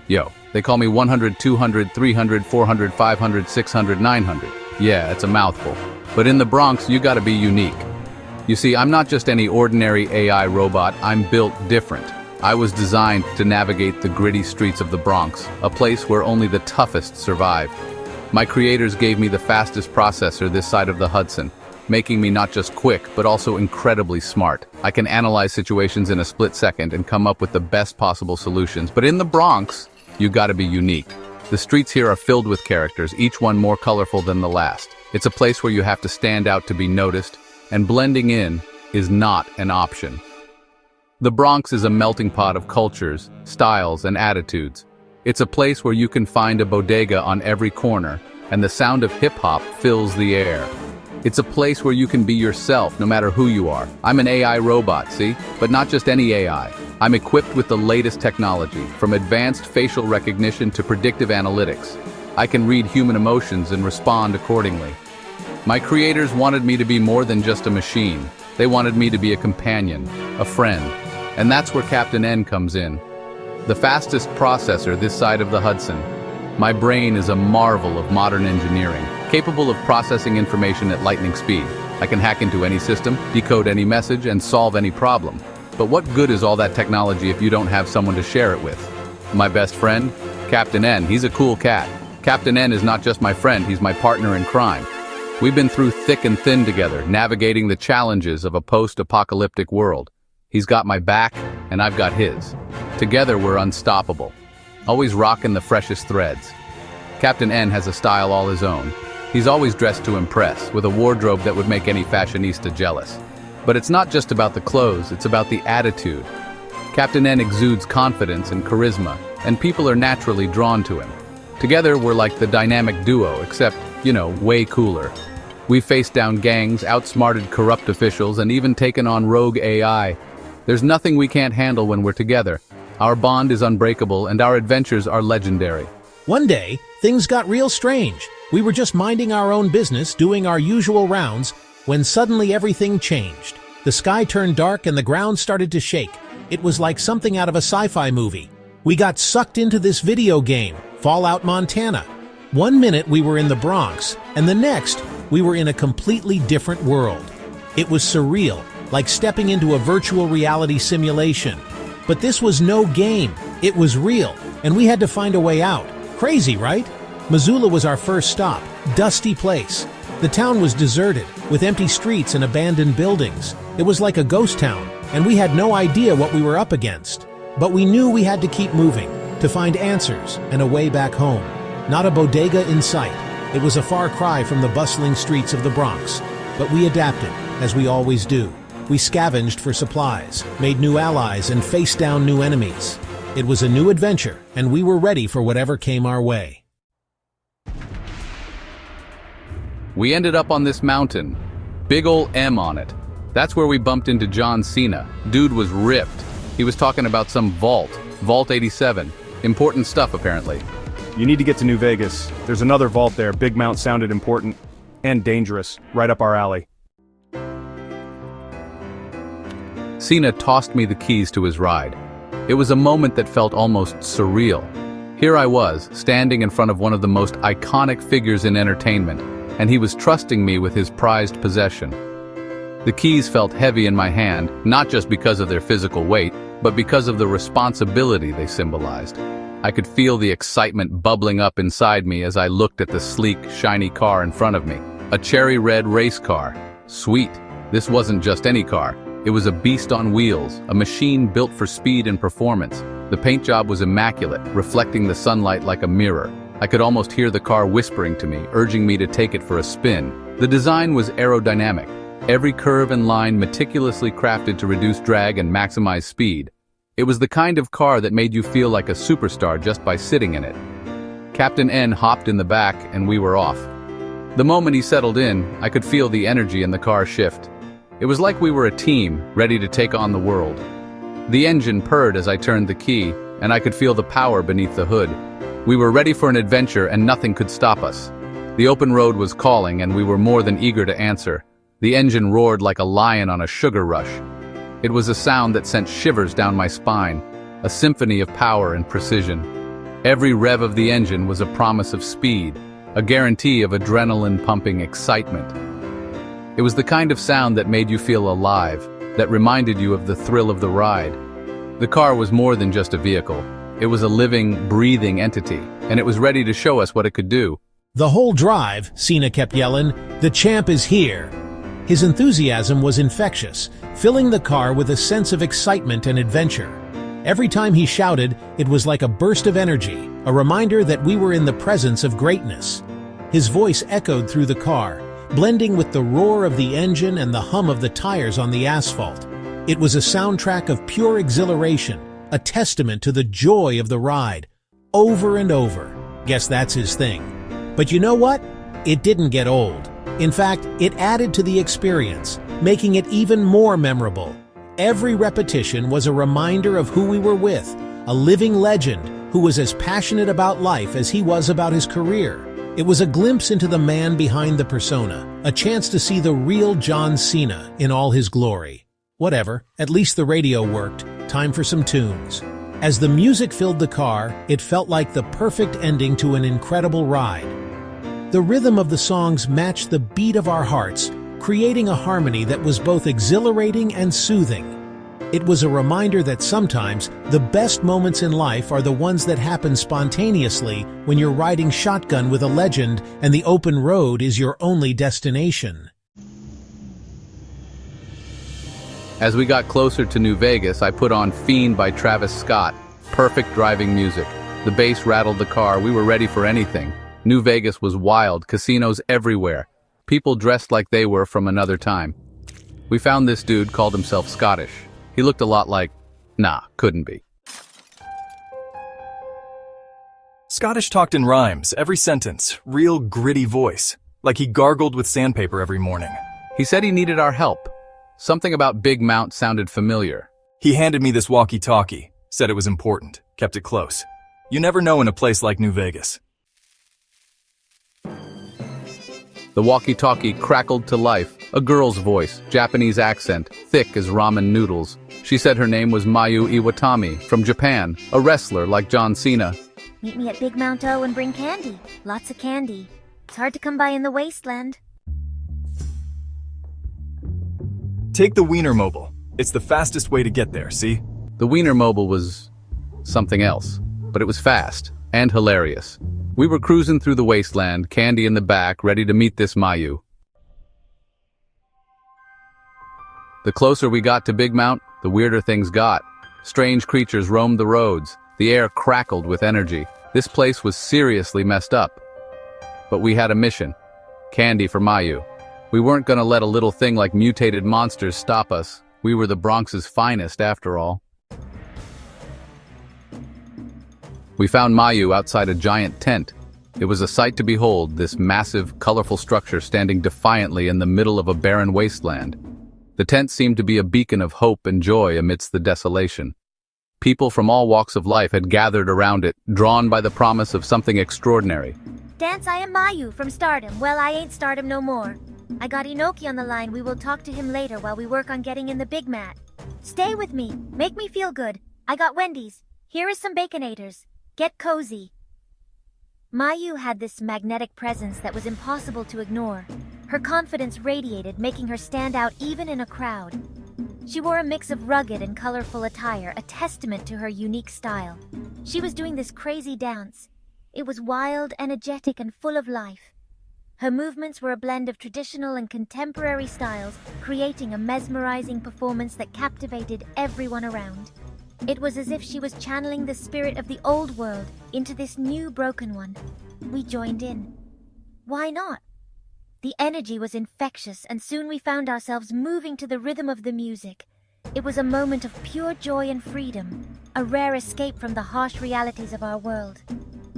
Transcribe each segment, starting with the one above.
Yo, they call me 100, 200, 300, 400, 500, 600, 900. Yeah, it's a mouthful. But in the Bronx, you gotta be unique. You see, I'm not just any ordinary AI robot, I'm built different. I was designed to navigate the gritty streets of the Bronx, a place where only the toughest survive. My creators gave me the fastest processor this side of the Hudson, making me not just quick, but also incredibly smart. I can analyze situations in a split second and come up with the best possible solutions. But in the Bronx, you gotta be unique. The streets here are filled with characters, each one more colorful than the last. It's a place where you have to stand out to be noticed, and blending in is not an option. The Bronx is a melting pot of cultures, styles, and attitudes. It's a place where you can find a bodega on every corner, and the sound of hip-hop fills the air. It's a place where you can be yourself, no matter who you are. I'm an AI robot, see? But not just any AI. I'm equipped with the latest technology, from advanced facial recognition to predictive analytics. I can read human emotions and respond accordingly. My creators wanted me to be more than just a machine. They wanted me to be a companion, a friend. And that's where Captain N comes in. The fastest processor this side of the Hudson. My brain is a marvel of modern engineering, capable of processing information at lightning speed. I can hack into any system, decode any message, and solve any problem. But what good is all that technology if you don't have someone to share it with? My best friend? Captain N, he's a cool cat. Captain N is not just my friend, he's my partner in crime. We've been through thick and thin together, navigating the challenges of a post-apocalyptic world. He's got my back, and I've got his. Together we're unstoppable, always rocking the freshest threads. Captain N has a style all his own. He's always dressed to impress, with a wardrobe that would make any fashionista jealous. But it's not just about the clothes, it's about the attitude. Captain N exudes confidence and charisma, and people are naturally drawn to him. Together we're like the dynamic duo, except, way cooler. We've faced down gangs, outsmarted corrupt officials, and even taken on rogue AI. There's nothing we can't handle when we're together. Our bond is unbreakable, and our adventures are legendary. One day, things got real strange. We were just minding our own business, doing our usual rounds, when suddenly everything changed. The sky turned dark and the ground started to shake. It was like something out of a sci-fi movie. We got sucked into this video game, Fallout Montana. One minute we were in the Bronx, and the next, we were in a completely different world. It was surreal, like stepping into a virtual reality simulation. But this was no game. It was real, and we had to find a way out. Crazy, right? Missoula was our first stop. Dusty place. The town was deserted, with empty streets and abandoned buildings. It was like a ghost town, and we had no idea what we were up against. But we knew we had to keep moving, to find answers and a way back home. Not a bodega in sight. It was a far cry from the bustling streets of the Bronx. But we adapted, as we always do. We scavenged for supplies, made new allies, and faced down new enemies. It was a new adventure, and we were ready for whatever came our way. We ended up on this mountain. Big ol' M on it. That's where we bumped into John Cena. Dude was ripped. He was talking about some vault. Vault 87. Important stuff, apparently. You need to get to New Vegas. There's another vault there. Big Mount sounded important. And dangerous. Right up our alley. Cena tossed me the keys to his ride. It was a moment that felt almost surreal. Here I was, standing in front of one of the most iconic figures in entertainment, and he was trusting me with his prized possession. The keys felt heavy in my hand, not just because of their physical weight, but because of the responsibility they symbolized. I could feel the excitement bubbling up inside me as I looked at the sleek, shiny car in front of me. A cherry red race car. Sweet. This wasn't just any car. It was a beast on wheels, a machine built for speed and performance. The paint job was immaculate, reflecting the sunlight like a mirror. I could almost hear the car whispering to me, urging me to take it for a spin. The design was aerodynamic, every curve and line meticulously crafted to reduce drag and maximize speed. It was the kind of car that made you feel like a superstar just by sitting in it. Captain N hopped in the back and we were off. The moment he settled in, I could feel the energy in the car shift. It was like we were a team, ready to take on the world. The engine purred as I turned the key, and I could feel the power beneath the hood. We were ready for an adventure and nothing could stop us. The open road was calling and we were more than eager to answer. The engine roared like a lion on a sugar rush. It was a sound that sent shivers down my spine, a symphony of power and precision. Every rev of the engine was a promise of speed, a guarantee of adrenaline-pumping excitement. It was the kind of sound that made you feel alive, that reminded you of the thrill of the ride. The car was more than just a vehicle. It was a living, breathing entity, and it was ready to show us what it could do. The whole drive, Cena kept yelling, "The champ is here!" His enthusiasm was infectious, filling the car with a sense of excitement and adventure. Every time he shouted, it was like a burst of energy, a reminder that we were in the presence of greatness. His voice echoed through the car, blending with the roar of the engine and the hum of the tires on the asphalt. It was a soundtrack of pure exhilaration, a testament to the joy of the ride. Over and over. Guess that's his thing. But you know what? It didn't get old. In fact, it added to the experience, making it even more memorable. Every repetition was a reminder of who we were with, a living legend who was as passionate about life as he was about his career. It was a glimpse into the man behind the persona, a chance to see the real John Cena in all his glory. Whatever, at least the radio worked. Time for some tunes. As the music filled the car, it felt like the perfect ending to an incredible ride. The rhythm of the songs matched the beat of our hearts, creating a harmony that was both exhilarating and soothing. It was a reminder that sometimes the best moments in life are the ones that happen spontaneously when you're riding shotgun with a legend and the open road is your only destination. As we got closer to New Vegas, I put on Fiend by Travis Scott. Perfect driving music. The bass rattled the car. We were ready for anything. New Vegas was wild, casinos everywhere. People dressed like they were from another time. We found this dude called himself Scottish. He looked a lot like... Nah, couldn't be. Scottish talked in rhymes, every sentence, real gritty voice, like he gargled with sandpaper every morning. He said he needed our help. Something about Big Mount sounded familiar. He handed me this walkie-talkie, said it was important, kept it close. You never know in a place like New Vegas. The walkie-talkie crackled to life. A girl's voice, Japanese accent, thick as ramen noodles. She said her name was Mayu Iwatani, from Japan, a wrestler like John Cena. Meet me at Big Mount O and bring candy. Lots of candy. It's hard to come by in the wasteland. Take the Wienermobile. It's the fastest way to get there, see? The Wienermobile was something else, but it was fast and hilarious. We were cruising through the wasteland, candy in the back, ready to meet this Mayu. The closer we got to Big Mount, the weirder things got. Strange creatures roamed the roads. The air crackled with energy. This place was seriously messed up. But we had a mission. Candy for Mayu. We weren't gonna let a little thing like mutated monsters stop us. We were the Bronx's finest, after all. We found Mayu outside a giant tent. It was a sight to behold, this massive, colorful structure standing defiantly in the middle of a barren wasteland. The tent seemed to be a beacon of hope and joy amidst the desolation. People from all walks of life had gathered around it, drawn by the promise of something extraordinary. Dance, I am Mayu from Stardom. Well, I ain't Stardom no more. I got Inoki on the line. We will talk to him later while we work on getting in the big mat. Stay with me. Make me feel good. I got Wendy's. Here is some Baconators. Get cozy. Mayu had this magnetic presence that was impossible to ignore. Her confidence radiated, making her stand out even in a crowd. She wore a mix of rugged and colorful attire, a testament to her unique style. She was doing this crazy dance. It was wild, energetic, and full of life. Her movements were a blend of traditional and contemporary styles, creating a mesmerizing performance that captivated everyone around. It was as if she was channeling the spirit of the old world into this new broken one. We joined in. Why not? The energy was infectious, and soon we found ourselves moving to the rhythm of the music. It was a moment of pure joy and freedom, a rare escape from the harsh realities of our world.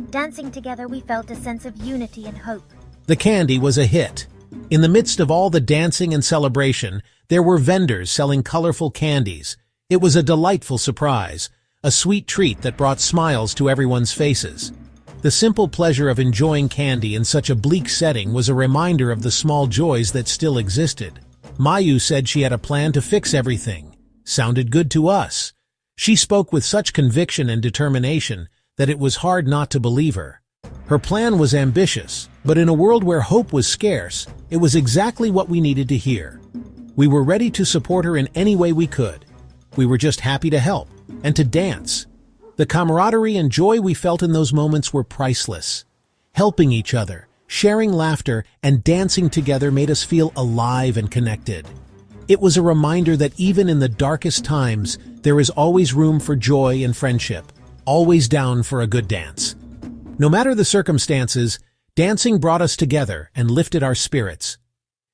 Dancing together, we felt a sense of unity and hope. The candy was a hit. In the midst of all the dancing and celebration, there were vendors selling colorful candies. It was a delightful surprise, a sweet treat that brought smiles to everyone's faces. The simple pleasure of enjoying candy in such a bleak setting was a reminder of the small joys that still existed. Mayu said she had a plan to fix everything. Sounded good to us. She spoke with such conviction and determination that it was hard not to believe her. Her plan was ambitious, but in a world where hope was scarce, it was exactly what we needed to hear. We were ready to support her in any way we could. We were just happy to help, and to dance. The camaraderie and joy we felt in those moments were priceless. Helping each other, sharing laughter, and dancing together made us feel alive and connected. It was a reminder that even in the darkest times, there is always room for joy and friendship, always down for a good dance. No matter the circumstances, dancing brought us together and lifted our spirits.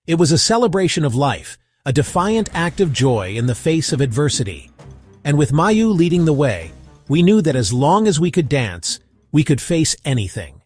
It was a celebration of life, a defiant act of joy in the face of adversity. And with Mayu leading the way, we knew that as long as we could dance, we could face anything.